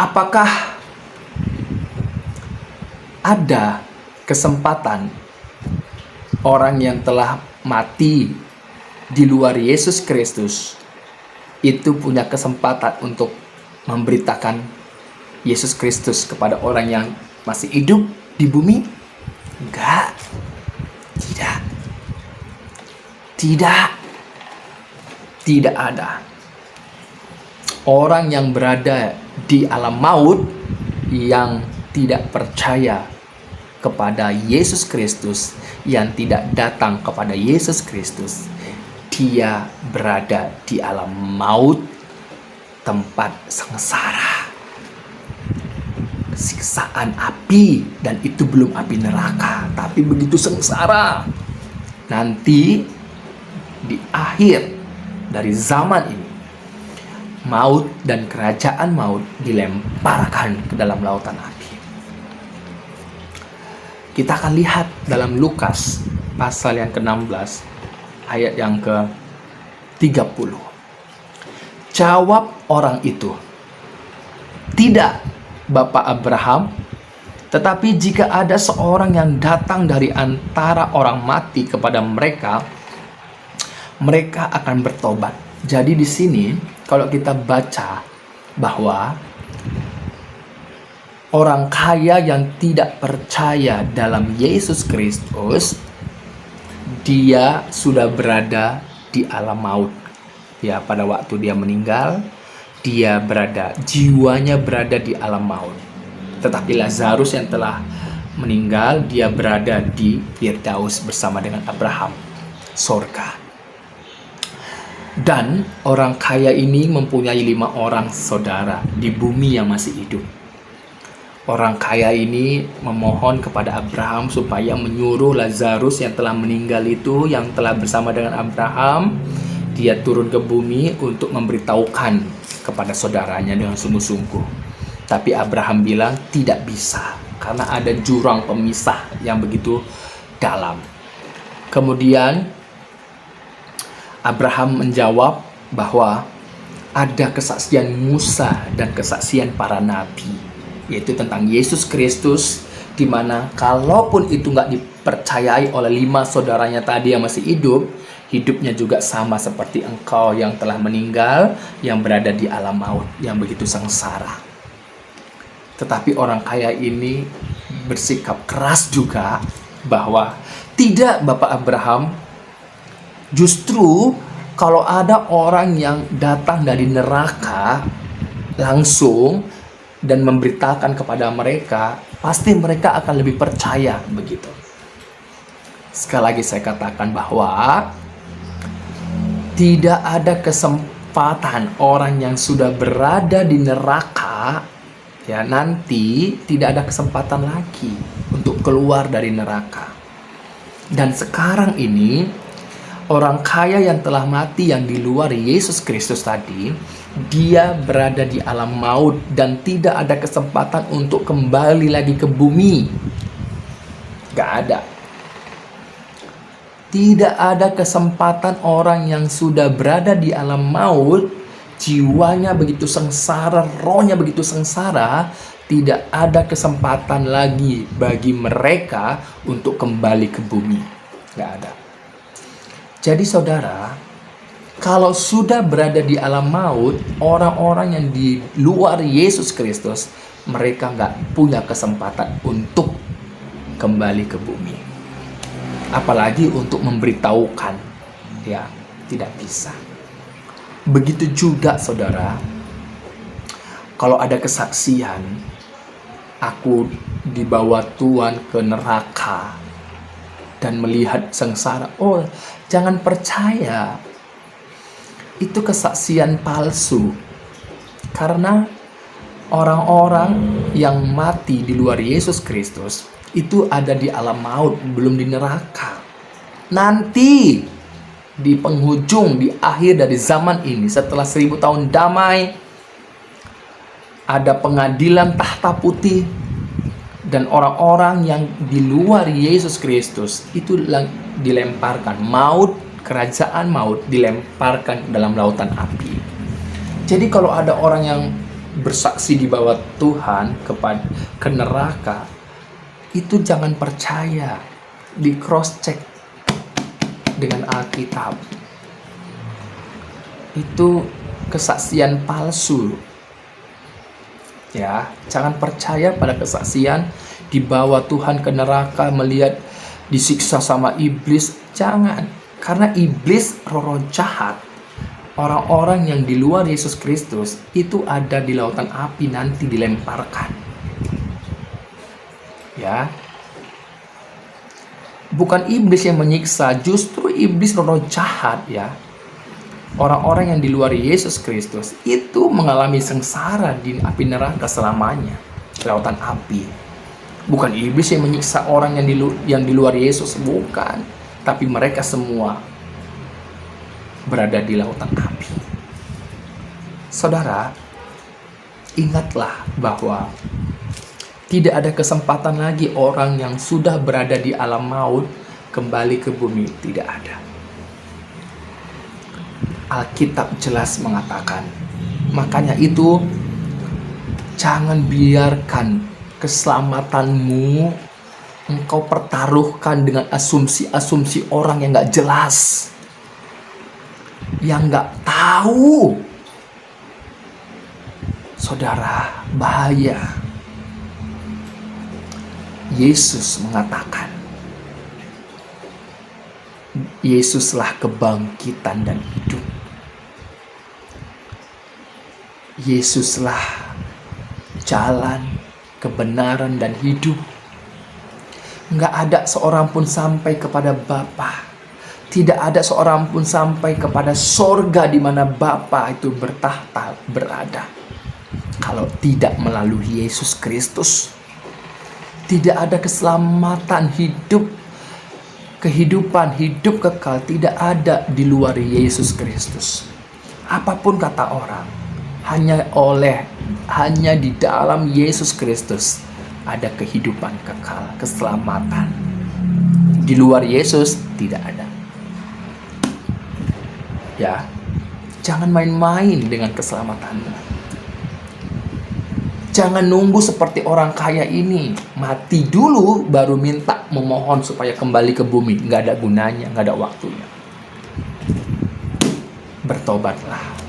Apakah ada kesempatan orang yang telah mati di luar Yesus Kristus itu punya kesempatan untuk memberitakan Yesus Kristus kepada orang yang masih hidup di bumi? Enggak. Tidak ada. Orang yang berada di alam maut yang tidak percaya kepada Yesus Kristus, yang tidak datang kepada Yesus Kristus, dia berada di alam maut, tempat sengsara, siksaan api, dan itu belum api neraka, tapi begitu sengsara. Nanti di akhir dari zaman ini, maut dan kerajaan maut dilemparkan ke dalam lautan api. Kita akan lihat dalam Lukas pasal yang ke-16 ayat yang ke-30. Jawab orang itu, "Tidak, Bapak Abraham, tetapi jika ada seorang yang datang dari antara orang mati kepada mereka, mereka akan bertobat." Jadi di sini kalau kita baca bahwa orang kaya yang tidak percaya dalam Yesus Kristus, dia sudah berada di alam maut. Ya, pada waktu dia meninggal, dia berada, jiwanya berada di alam maut. Tetapi Lazarus yang telah meninggal, dia berada di Firdaus bersama dengan Abraham, sorga. Dan orang kaya ini mempunyai 5 orang saudara di bumi yang masih hidup. Orang kaya ini memohon kepada Abraham supaya menyuruh Lazarus yang telah meninggal itu, yang telah bersama dengan Abraham, dia turun ke bumi untuk memberitahukan kepada saudaranya dengan sungguh-sungguh. Tapi Abraham bilang tidak bisa, karena ada jurang pemisah yang begitu dalam. Kemudian Abraham menjawab bahwa ada kesaksian Musa dan kesaksian para nabi, yaitu tentang Yesus Kristus, di mana kalaupun itu nggak dipercayai oleh 5 saudaranya tadi yang masih hidup, hidupnya juga sama seperti engkau yang telah meninggal, yang berada di alam maut, yang begitu sengsara. Tetapi orang kaya ini bersikap keras juga bahwa tidak, Bapak Abraham, justru kalau ada orang yang datang dari neraka langsung dan memberitakan kepada mereka, pasti mereka akan lebih percaya begitu. Sekali lagi saya katakan bahwa tidak ada kesempatan orang yang sudah berada di neraka, ya, nanti tidak ada kesempatan lagi untuk keluar dari neraka. Dan sekarang ini orang kaya yang telah mati yang di luar Yesus Kristus tadi, dia berada di alam maut dan tidak ada kesempatan untuk kembali lagi ke bumi. Gak ada. Tidak ada kesempatan orang yang sudah berada di alam maut, jiwanya begitu sengsara, rohnya begitu sengsara, tidak ada kesempatan lagi bagi mereka untuk kembali ke bumi. Gak ada. Jadi saudara, kalau sudah berada di alam maut, orang-orang yang di luar Yesus Kristus, mereka nggak punya kesempatan untuk kembali ke bumi. Apalagi untuk memberitahukan, ya, tidak bisa. Begitu juga saudara, kalau ada kesaksian, aku dibawa Tuhan ke neraka dan melihat sengsara, oh, jangan percaya. Itu kesaksian palsu. Karena orang-orang yang mati di luar Yesus Kristus itu ada di alam maut, belum di neraka. Nanti di penghujung, di akhir dari zaman ini, setelah 1000 tahun damai, ada pengadilan tahta putih, dan orang-orang yang di luar Yesus Kristus itu dilemparkan, maut, kerajaan maut dilemparkan dalam lautan api. Jadi kalau ada orang yang bersaksi di bawah Tuhan ke neraka, itu jangan percaya, di cross check dengan Alkitab. Itu kesaksian palsu. Ya, jangan percaya pada kesaksian dibawa Tuhan ke neraka, melihat disiksa sama iblis. Jangan, karena iblis roh jahat. Orang-orang yang di luar Yesus Kristus itu ada di lautan api, nanti dilemparkan. Ya, bukan iblis yang menyiksa, justru iblis roh jahat. Ya, orang-orang yang di luar Yesus Kristus itu mengalami sengsara di api neraka selamanya, lautan api. Bukan iblis yang menyiksa orang yang di luar Yesus, bukan, tapi mereka semua berada di lautan api. Saudara, ingatlah bahwa tidak ada kesempatan lagi orang yang sudah berada di alam maut kembali ke bumi, tidak ada. Alkitab jelas mengatakan, makanya itu jangan biarkan keselamatanmu engkau pertaruhkan dengan asumsi-asumsi orang yang gak jelas, yang gak tahu. Saudara, bahaya. Yesus mengatakan, Yesuslah kebangkitan dan hidup. Yesuslah jalan, kebenaran, dan hidup. Nggak ada seorang pun sampai kepada Bapa. Tidak ada seorang pun sampai kepada sorga di mana Bapa itu bertahta berada, kalau tidak melalui Yesus Kristus. Tidak ada keselamatan hidup, kehidupan, hidup kekal, tidak ada di luar Yesus Kristus. Apapun kata orang, hanya di dalam Yesus Kristus ada kehidupan kekal, keselamatan. Di luar Yesus tidak ada. Ya, jangan main-main dengan keselamatanmu. Jangan nunggu seperti orang kaya ini, mati dulu baru minta memohon supaya kembali ke bumi. Nggak ada gunanya, nggak ada waktunya. Bertobatlah.